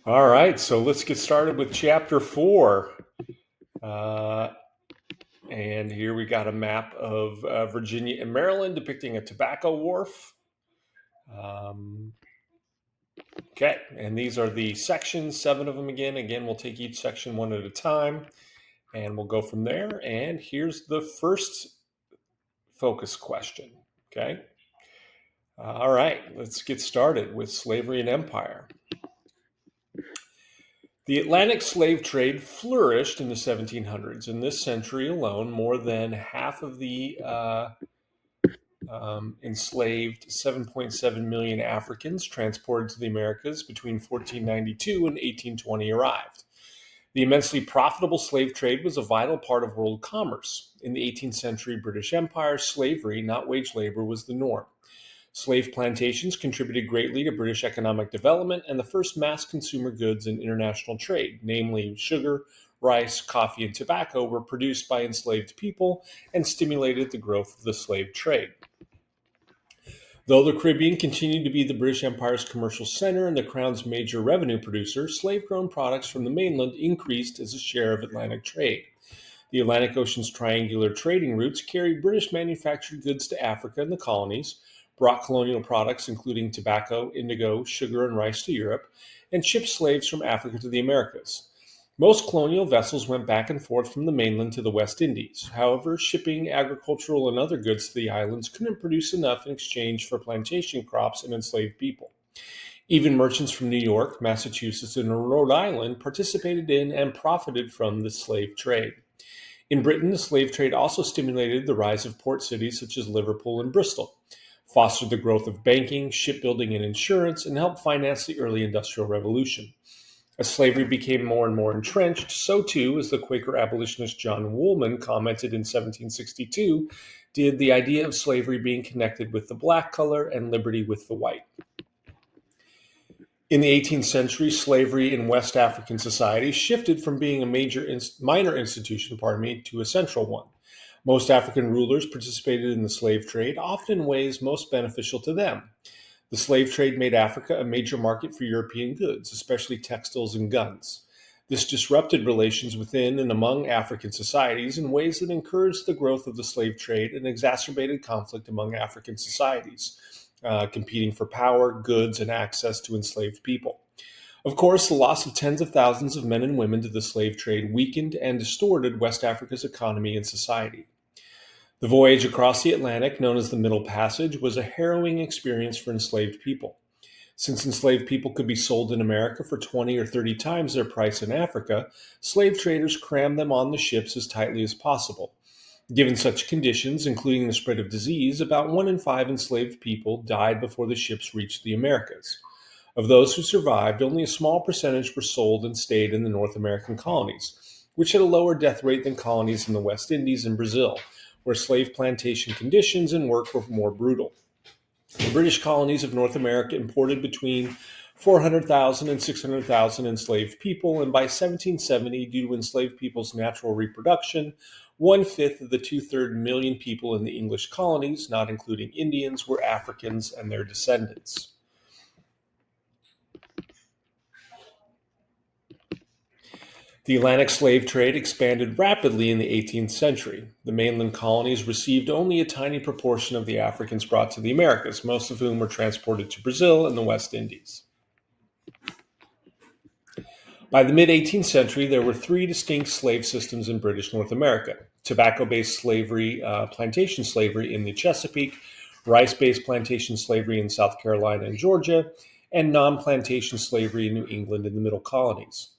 All right, so let's get started with chapter 4. Uh, and here we got a map of Virginia and Maryland depicting a tobacco wharf. Um, okay, and these are the sections, 7 of them again. Again, we'll take each section one at a time, and we'll go from there. And here's the first focus question. Okay. All right, let's get started with slavery and empire. The Atlantic slave trade flourished in the 1700s. In this century alone, more than half of the enslaved 7.7 million Africans transported to the Americas between 1492 and 1820 arrived. The immensely profitable slave trade was a vital part of world commerce. In the 18th century British Empire, slavery, not wage labor, was the norm. Slave plantations contributed greatly to British economic development and the first mass consumer goods in international trade, namely sugar, rice, coffee, and tobacco, were produced by enslaved people and stimulated the growth of the slave trade. Though the Caribbean continued to be the British Empire's commercial center and the Crown's major revenue producer, slave grown products from the mainland increased as a share of Atlantic trade. The Atlantic Ocean's triangular trading routes carried British manufactured goods to Africa and the colonies, brought colonial products including tobacco, indigo, sugar, and rice to Europe, and shipped slaves from Africa to the Americas. Most colonial vessels went back and forth from the mainland to the West Indies. However, shipping agricultural and other goods to the islands couldn't produce enough in exchange for plantation crops and enslaved people. Even merchants from New York, Massachusetts, and Rhode Island participated in and profited from the slave trade. In Britain, the slave trade also stimulated the rise of port cities such as Liverpool and Bristol, fostered the growth of banking, shipbuilding, and insurance, and helped finance the early Industrial Revolution. As slavery became more and more entrenched, so too, as the Quaker abolitionist John Woolman commented in 1762, did the idea of slavery being connected with the black color and liberty with the white. In the 18th century, slavery in West African society shifted from being a minor institution, to a central one. Most African rulers participated in the slave trade, often in ways most beneficial to them. The slave trade made Africa a major market for European goods, especially textiles and guns. This disrupted relations within and among African societies in ways that encouraged the growth of the slave trade and exacerbated conflict among African societies, competing for power, goods, and access to enslaved people. Of course, the loss of tens of thousands of men and women to the slave trade weakened and distorted West Africa's economy and society. The voyage across the Atlantic, known as the Middle Passage, was a harrowing experience for enslaved people. Since enslaved people could be sold in America for 20 or 30 times their price in Africa, slave traders crammed them on the ships as tightly as possible. Given such conditions, including the spread of disease, about 1 in 5 enslaved people died before the ships reached the Americas. Of those who survived, only a small percentage were sold and stayed in the North American colonies, which had a lower death rate than colonies in the West Indies and Brazil, where slave plantation conditions and work were more brutal. The British colonies of North America imported between 400,000 and 600,000 enslaved people, and by 1770, due to enslaved people's natural reproduction, 1/5 of the 2/3 million people in the English colonies, not including Indians, were Africans and their descendants. The Atlantic slave trade expanded rapidly in the 18th century. The mainland colonies received only a tiny proportion of the Africans brought to the Americas, most of whom were transported to Brazil and the West Indies. By the mid 18th century, there were 3 distinct slave systems in British North America: tobacco based slavery, plantation slavery in the Chesapeake, rice based plantation slavery in South Carolina and Georgia, and non plantation slavery in New England and the Middle Colonies.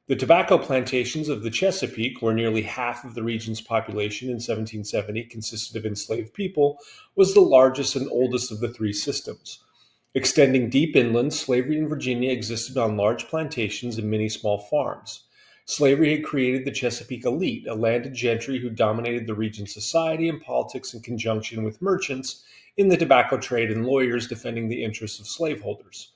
The tobacco plantations of the Chesapeake, where nearly half of the region's population in 1770 consisted of enslaved people, was the largest and oldest of the 3 systems. Extending deep inland, slavery in Virginia existed on large plantations and many small farms. Slavery had created the Chesapeake elite, a landed gentry who dominated the region's society and politics in conjunction with merchants in the tobacco trade and lawyers defending the interests of slaveholders.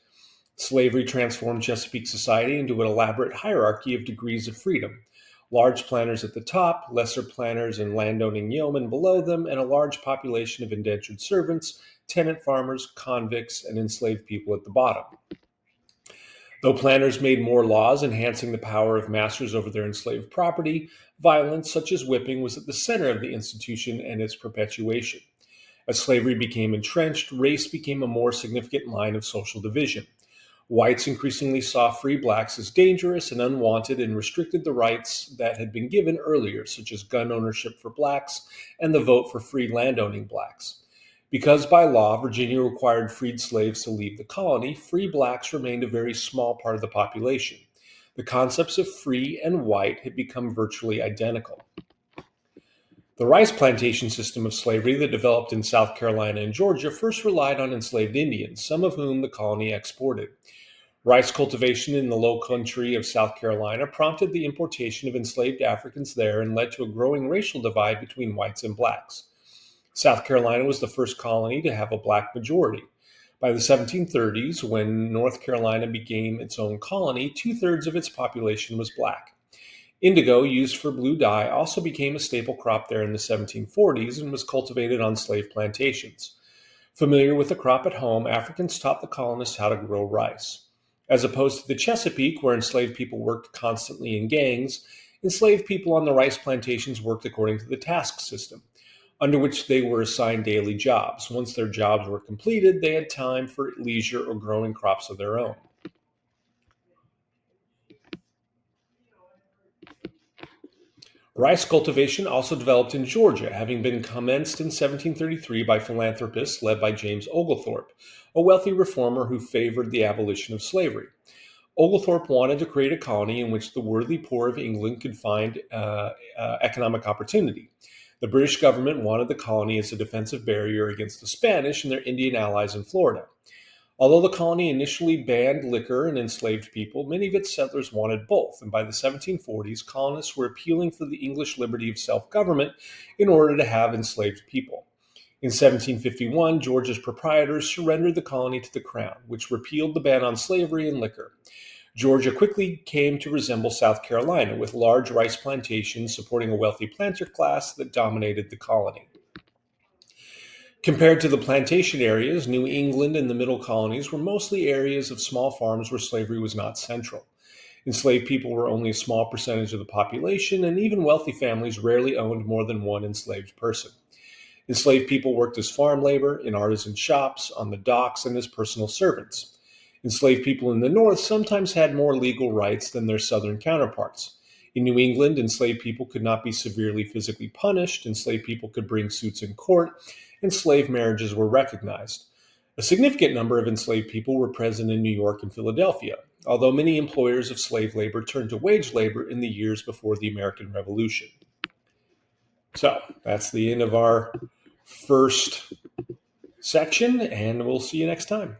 Slavery transformed Chesapeake society into an elaborate hierarchy of degrees of freedom: large planters at the top, lesser planters and landowning yeomen below them, and a large population of indentured servants, tenant farmers, convicts, and enslaved people at the bottom. Though planters made more laws enhancing the power of masters over their enslaved property, violence such as whipping was at the center of the institution and its perpetuation. As slavery became entrenched, race became a more significant line of social division. Whites increasingly saw free blacks as dangerous and unwanted and restricted the rights that had been given earlier, such as gun ownership for blacks and the vote for free landowning blacks. Because by law, Virginia required freed slaves to leave the colony, free blacks remained a very small part of the population. The concepts of free and white had become virtually identical. The rice plantation system of slavery that developed in South Carolina and Georgia first relied on enslaved Indians, some of whom the colony exported. Rice cultivation in the low country of South Carolina prompted the importation of enslaved Africans there and led to a growing racial divide between whites and blacks. South Carolina was the first colony to have a black majority. By the 1730s, when North Carolina became its own colony, two-thirds of its population was black. Indigo, used for blue dye, also became a staple crop there in the 1740s and was cultivated on slave plantations. Familiar with the crop at home, Africans taught the colonists how to grow rice. As opposed to the Chesapeake, where enslaved people worked constantly in gangs, enslaved people on the rice plantations worked according to the task system, under which they were assigned daily jobs. Once their jobs were completed, they had time for leisure or growing crops of their own. Rice cultivation also developed in Georgia, having been commenced in 1733 by philanthropists led by James Oglethorpe, a wealthy reformer who favored the abolition of slavery. Oglethorpe wanted to create a colony in which the worthy poor of England could find economic opportunity. The British government wanted the colony as a defensive barrier against the Spanish and their Indian allies in Florida. Although the colony initially banned liquor and enslaved people, many of its settlers wanted both, and by the 1740s, colonists were appealing for the English liberty of self-government in order to have enslaved people. In 1751, Georgia's proprietors surrendered the colony to the Crown, which repealed the ban on slavery and liquor. Georgia quickly came to resemble South Carolina, with large rice plantations supporting a wealthy planter class that dominated the colony. Compared to the plantation areas, New England and the middle colonies were mostly areas of small farms where slavery was not central. Enslaved people were only a small percentage of the population, and even wealthy families rarely owned more than one enslaved person. Enslaved people worked as farm labor, in artisan shops, on the docks, and as personal servants. Enslaved people in the North sometimes had more legal rights than their Southern counterparts. In New England, enslaved people could not be severely physically punished, enslaved people could bring suits in court, and slave marriages were recognized. A significant number of enslaved people were present in New York and Philadelphia, although many employers of slave labor turned to wage labor in the years before the American Revolution. So that's the end of our first section, and we'll see you next time.